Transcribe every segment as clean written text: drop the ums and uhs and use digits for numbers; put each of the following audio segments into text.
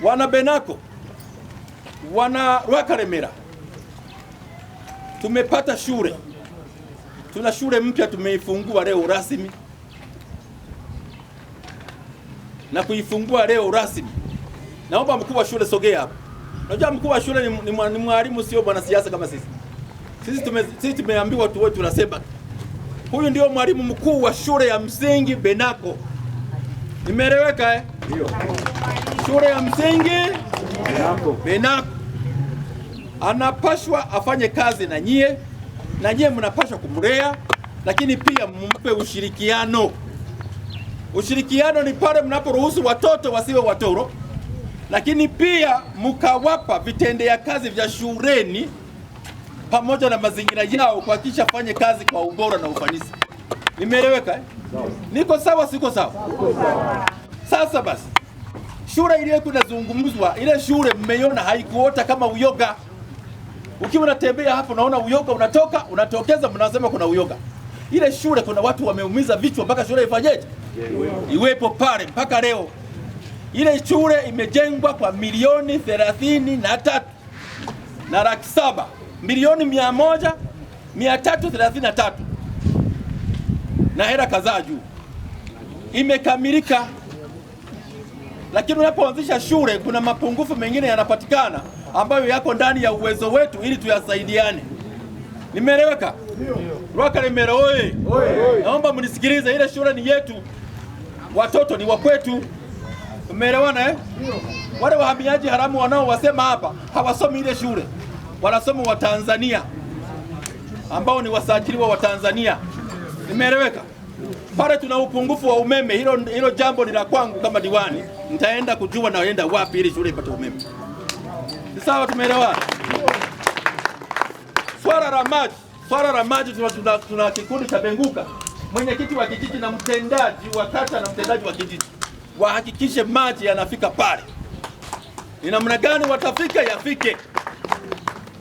wana Benako, wana Rwakaremera, tumepata shule. Tuna shule mpya tumeifungua leo rasmi, na kuifungua leo rasmi. Naomba mkuu wa shule sogea hapa. Unajua mkuu wa shule ni mwalimu, sio bwana siasa kama sisi. Sisi tumeambiwa tu wewe, tunasema huyu ndio mwalimu mkuu wa shule ya msingi Benako. Nimeeleweka eh? Ndio. Shule ya msingi Benako. Anapashwa afanye kazi na nyie mnapashwa kumlea, lakini pia mumpe ushirikiano. Ushirikiano ni pale mnaporuhusu watoto wasiwe watoro, lakini pia mkawapa vitendea kazi vya shuleni pamoja na mazingira yao kuhakikisha fanye kazi kwa ubora na ufanisi. Nimeeleweka eh? Niko sawa siko sawa? Sasa basi, shule ile kunazungumzwa, ile shule mmeiona haikuota kama uyoga. Ukiwa unatembea hapo unaona uyoga unatokeza, mnasema kuna uyoga. Ile shule kuna watu wameumiza vichwa mpaka shule ifanyeje? Iwepo pale mpaka leo. Ile shule imejengwa kwa milioni 33 na laki 7, milioni 333 na hela kadhaa juu. Imekamilika. Lakini unapoanzisha shule kuna mapungufu mengine yanapatikana ambayo yako ndani ya uwezo wetu ili tuyasaidiane. Nimeeleweka? Rwakaremera oye! Naomba mnisikilize, ile shule ni yetu. Watoto ni wa kwetu. Umeelewana eh? Wale wahamiaji haramu wanao wasema hapa hawasomi ile shule. Wanasoma wa Tanzania ambao ni wasajiliwa wa Tanzania. Nimeeleweka? Pale tuna upungufu wa umeme, hilo jambo ni la kwangu kama diwani. Nitaenda kujua naenda wapi ili shule ipate umeme. Ni sawa, tumeelewana? Swala la maji tuna kikundi cha Benguka. Mwenyekiti wa kijiji na mtendaji wa kata na mtendaji wa kijiji wahakikishe maji yanafika pale. Ni namna gani watafika? Yafike.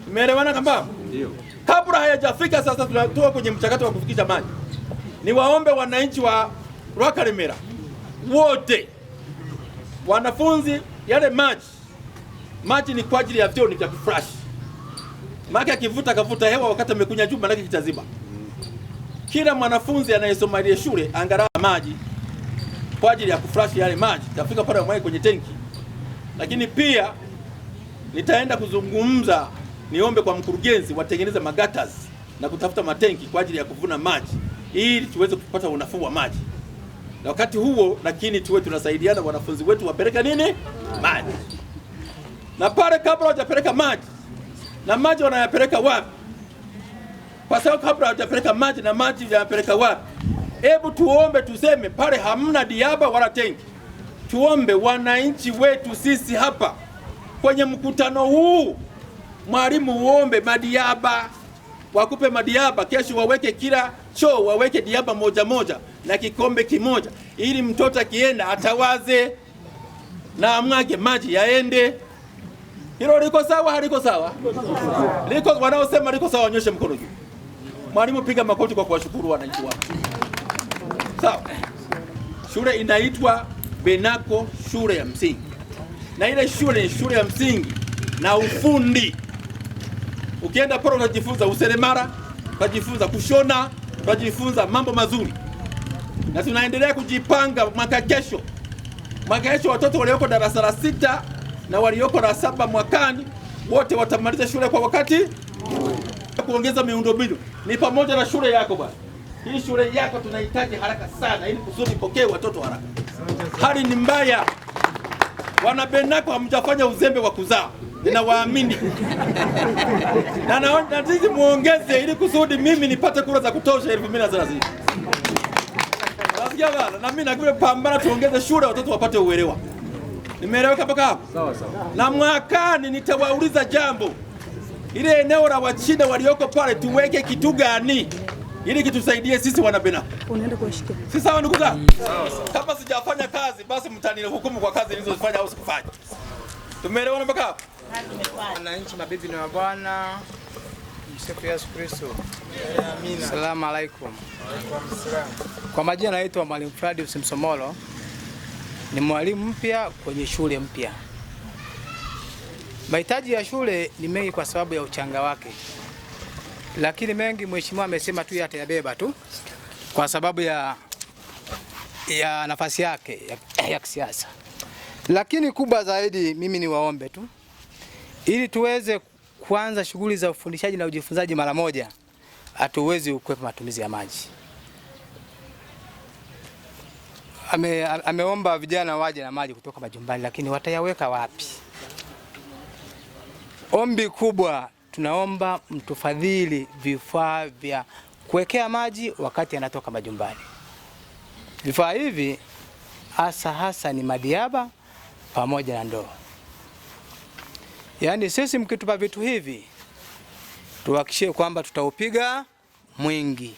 Tumeelewana kama? Ndio. Kabla hayajafika sasa tunatoa kwenye mchakato wa kufikisha maji. Ni waombe wananchi wa Rwakaremera wote, wanafunzi, yale maji ni kwa ajili ya vyoo, ni vya kufresh. Maana akivuta hewa wakati amekunya juu manake kitaziba. Kila mwanafunzi anayesoma ile shule angalau maji kwa ajili ya kufresh yale maji tafika pale mwae kwenye tenki. Lakini pia nitaenda kuzungumza, niombe kwa mkurugenzi watengeneze magatas na kutafuta matenki kwa ajili ya kuvuna maji ili tuweze kupata unafuu wa maji. Na wakati huo lakini tuwe tunasaidiana wanafunzi wetu wapeleka nini? Maji. Na pale kabla hawajapeleka maji, na maji wanayapeleka wapi? Kwa sababu kabla hawajapeleka maji na maji yanapeleka wapi? Hebu tuombe, tuseme pale hamna diaba wala tenki. Tuombe wananchi wetu sisi hapa kwenye mkutano huu, mwalimu uombe madiaba, wakupe madiaba, kesho waweke kila choo waweke diaba moja na kikombe kimoja, ili mtoto akienda atawaze na amwage maji yaende. Hilo liko sawa haliko sawa? Liko, wanaosema liko sawa wanyoshe mkono juu. Mwalimu piga makoti kwa kuwashukuru wananchi wako. Sawa. Shule inaitwa Benako shule ya msingi. Na ile shule ni shule ya msingi na ufundi. Ukienda pale unajifunza useremala, unajifunza kushona, unajifunza mambo mazuri. Na tunaendelea kujipanga mwaka kesho. Mwaka kesho watoto walioko darasa la 6 na walioko la 7 mwakani wote watamaliza shule kwa wakati. Kuongeza miundombinu ni pamoja na shule yako bwana. Hii shule yako tunahitaji haraka sana ili kusudi pokee watoto haraka. Hali ni mbaya. Wana Benako hamjafanya uzembe wa kuzaa. Ninawaamini. Na naomba sisi muongeze ili kusudi mimi nipate kura za kutosha 2030. Nasikia bana, na mimi nakuja pambana tuongeze shule watoto wapate uelewa. Nimeeleweka mpaka hapo? Sawa sawa. Na mwakani nitawauliza jambo. Ile eneo la Wachina walioko pale tuweke kitu gani ili kitusaidie sisi wana Benako. Unaenda kuwashika. Si sawa ndugu zangu? Sawa sawa. Kama sijafanya kazi basi mtanihukumu kwa kazi nilizofanya au sikufanya. Tumeelewana mpaka hapo? Wananchi, mabibi na mabwana, msifu Yesu Kristo. Amina. Asalamu alaykum. Kwa majina naitwa Mwalimu Fradius Msomolo. Ni mwalimu mpya kwenye shule mpya. Mahitaji ya shule ni mengi kwa sababu ya uchanga wake, lakini mengi mheshimiwa amesema tu atayabeba tu kwa sababu ya nafasi yake ya kisiasa. Lakini kubwa zaidi mimi ni waombe tu ili tuweze kuanza shughuli za ufundishaji na ujifunzaji mara moja, hatuwezi kukwepa matumizi ya maji. Ameomba vijana waje na maji kutoka majumbani, lakini watayaweka wapi? Ombi kubwa, tunaomba mtufadhili vifaa vya kuwekea maji wakati yanatoka majumbani. Vifaa hivi hasa ni madiaba pamoja na ndoo. Yaani sisi mkitupa vitu hivi tuhakikishe kwamba tutaupiga mwingi.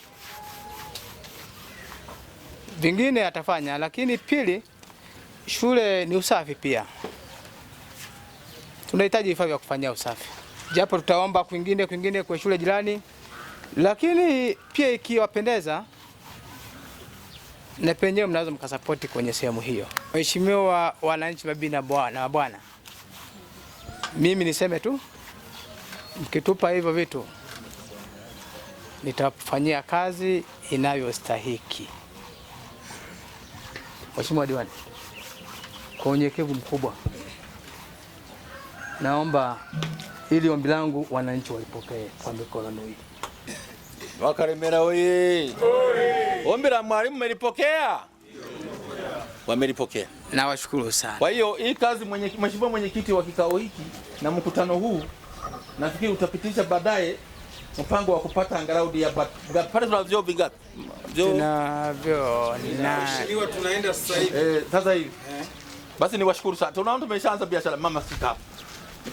Vingine atafanya, lakini pili, shule ni usafi pia. Tunahitaji vifaa vya kufanyia usafi. Japo tutaomba kwingine kwa shule jirani, lakini pia ikiwapendeza na penyewe mnaweza mkasapoti kwenye sehemu hiyo. Mheshimiwa wananchi, mabibi na bwana, mimi niseme tu, mkitupa hivyo vitu nitafanyia kazi inayostahiki. Mheshimiwa diwani, kwa unyenyekevu mkubwa naomba ili ombi langu wananchi walipokee kwa mikono miwili. Rwakaremera oye! Ombi la mwalimu mmelipokea? Wamelipokea. Nawashukuru sana. Kwa hiyo hii kazi mheshimiwa mwenyekiti wa kikao hiki na mkutano huu, nafikiri utapitisha baadaye mpango wa kupata angalau diaba. Pale tuna vyoo vingapi? Tunavyo Mheshimiwa, tunaenda sasa hivi. Sasa hivi. Basi niwashukuru sana. Tunaona tumeshaanza biashara mama sita.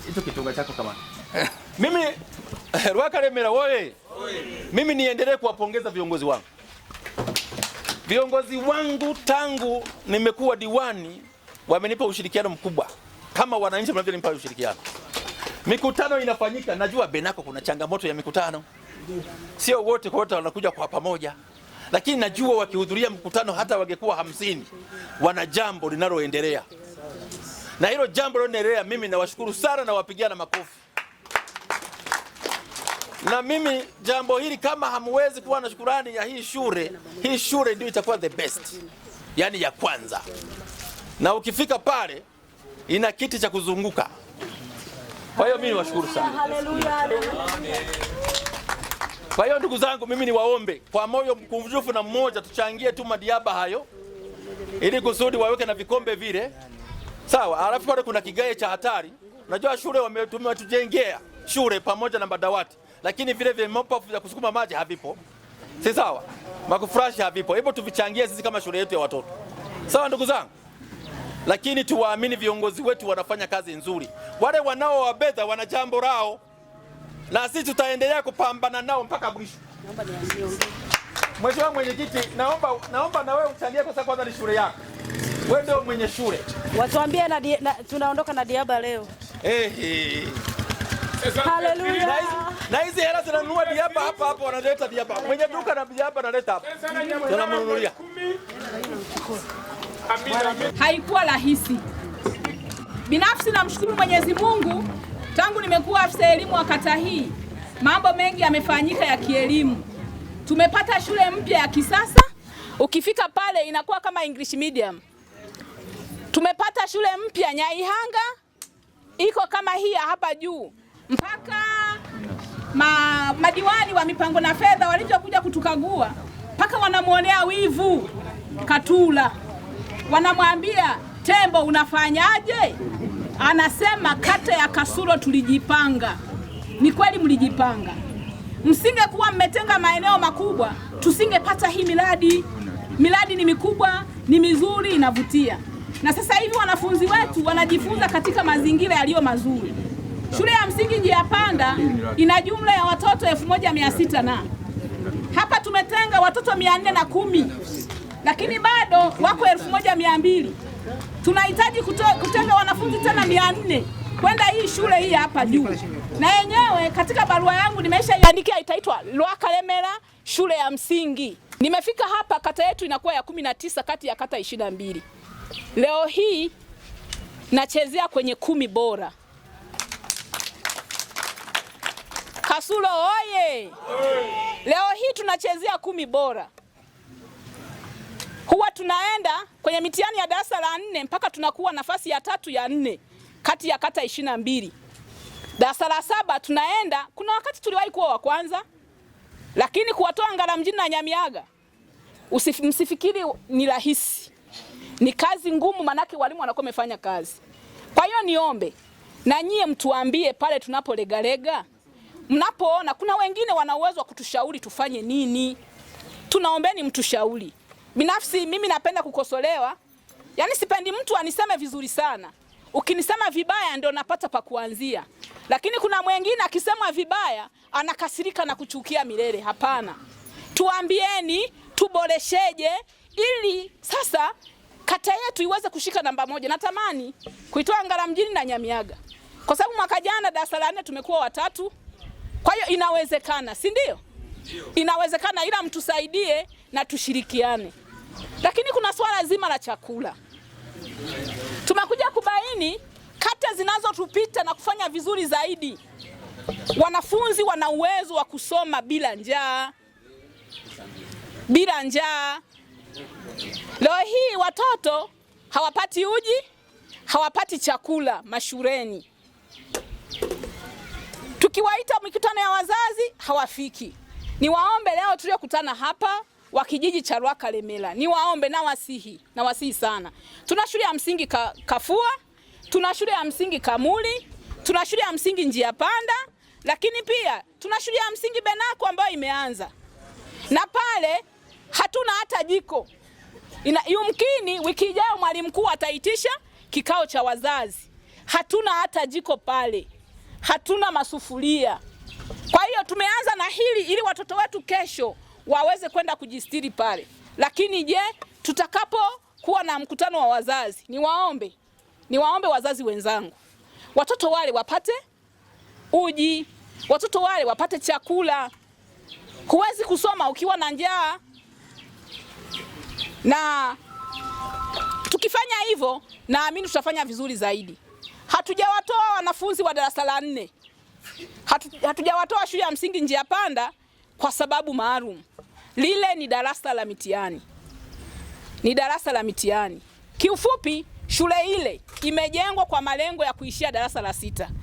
Hicho kitunga chako kama. Mimi Rwakaremera wewe. Mimi niendelee kuwapongeza viongozi wangu. Viongozi wangu tangu nimekuwa diwani wamenipa ushirikiano mkubwa. Kama wananchi wanavyonipa ushirikiano. Mikutano inafanyika, najua Benako kuna changamoto ya mikutano. Sio wote wanakuja kwa pamoja. Lakini najua wakihudhuria mkutano hata wangekuwa 50 wana jambo linaloendelea. Na hilo jambo linaloendelea mimi nawashukuru sana na wapigiana makofi. Na mimi jambo hili kama hamwezi kuwa na shukrani ya hii shule ndio itakuwa the best. Yaani ya kwanza. Na ukifika pale ina kiti cha kuzunguka. Kwa hiyo mimi niwashukuru sana. Haleluya. Kwa hiyo ndugu zangu, mimi niwaombe kwa moyo mkunjufu na mmoja tuchangie tu madiaba hayo ili kusudi waweke na vikombe vile. Sawa, alafu pale kuna kigae cha hatari. Unajua shule wametujengea shule pamoja na madawati, lakini vile vile mopafu ya kusukuma maji havipo. Si sawa? Makufurashi havipo. Hebu tuvichangie sisi kama shule yetu ya watoto. Sawa ndugu zangu? Lakini tuwaamini viongozi wetu wanafanya kazi nzuri. Wale wanaowabeza wana jambo lao. Na sisi tutaendelea kupambana nao mpaka mwisho. Mheshimiwa mwenyekiti, naomba na wewe uchangie kwa sababu kwanza ni shule yako. Wewe ndio mwenye shule. Watuambie tunaondoka na diaba leo. Haleluya. Na hizi hela zinanunua diaba hapa wanaleta diaba. Mwenye duka na diaba analeta hapa. Tunamnunulia. Haikuwa rahisi. Binafsi namshukuru Mwenyezi Mungu, tangu nimekuwa afisa elimu wa kata hii, mambo mengi yamefanyika ya kielimu. Tumepata shule mpya ya kisasa, ukifika pale inakuwa kama English medium. Tumepata shule mpya Nyaihanga, iko kama hii hapa juu. Mpaka madiwani wa mipango na fedha walipokuja kutukagua, mpaka wanamuonea wivu Katula. Wanamwambia, Tembo unafanyaje? Anasema kata ya Kasuro tulijipanga. Ni kweli mlijipanga. Msingekuwa mmetenga maeneo makubwa, tusingepata hii miradi. Miradi ni mikubwa, ni mizuri, inavutia. Na sasa hivi wanafunzi wetu wanajifunza katika mazingira yaliyo mazuri. Shule ya msingi Njia Panda ina jumla ya watoto 1600 na hapa tumetenga watoto 410, lakini bado wako 1200. Tunahitaji kutenga wanafunzi tena 400 kwenda hii shule hii hapa juu. Na yenyewe katika barua yangu nimeshaiandikia, itaitwa Rwakaremera shule ya msingi. Nimefika hapa, kata yetu inakuwa ya 19 kati ya kata 22. Leo hii nachezea kwenye 10 bora. Kasulo oye! Leo hii tunachezea 10 bora. Huwa tunaenda kwenye mitihani ya darasa la 4 mpaka tunakuwa nafasi ya 3 ya 4 kati ya kata 22. Darasa la 7 tunaenda, kuna wakati tuliwahi kuwa wa kwanza, lakini kuwatoa Ngara mjini na Nyamiaga msifikiri ni rahisi. Ni kazi ngumu, manake walimu wanakuwa wamefanya kazi. Kwa hiyo niombe na nyie mtuambie pale tunapolegalega. Mnapoona kuna wengine wana uwezo wa kutushauri tufanye nini, tunaombeni mtushauri. Binafsi mimi napenda kukosolewa. Yaani sipendi mtu aniseme vizuri sana. Ukinisema vibaya ndio napata pa kuanzia. Lakini kuna mwingine akisema vibaya anakasirika na kuchukia milele. Hapana. Tuambieni tuboresheje ili sasa kata yetu iweze kushika namba 1. Natamani kuitoa Ngara mjini na Nyamiaga. Kwa sababu mwaka jana darasa la 4 tumekuwa watatu. Kwa hiyo inawezekana, si ndio? Inawezekana, ila mtusaidie na tushirikiane. Lakini kuna swala zima la chakula. Tumekuja kubaini kata zinazotupita na kufanya vizuri zaidi, wanafunzi wana uwezo wa kusoma bila njaa. Bila njaa. Leo hii watoto hawapati uji, hawapati chakula mashuleni. Tukiwaita mikutano ya wazazi hawafiki. Niwaombe leo tuliokutana hapa wa kijiji cha Rwakalemela, niwaombe na wasihi sana. Tuna shule ya msingi Kafua, tuna shule ya msingi Kamuli, tuna shule ya msingi Njia Panda, lakini pia tuna shule ya msingi Benako ambayo imeanza. Na pale hatuna hata jiko. Yumkini wiki ijayo mwalimu mkuu ataitisha kikao cha wazazi. Hatuna hata jiko pale. Hatuna masufuria. Kwa hiyo tumeanza na hili ili watoto wetu kesho waweze kwenda kujistiri pale. Lakini je, tutakapo kuwa na mkutano wa wazazi, niwaombe wazazi wenzangu, watoto wale wapate uji, watoto wale wapate chakula. Huwezi kusoma ukiwa na njaa. Na tukifanya hivyo, naamini tutafanya vizuri zaidi. Hatujawatoa wanafunzi wa darasa la 4. Hatujawatoa shule ya msingi Njia Panda kwa sababu maalum. Lile ni darasa la mitihani. Ni darasa la mitihani. Kiufupi, shule ile imejengwa kwa malengo ya kuishia darasa la 6.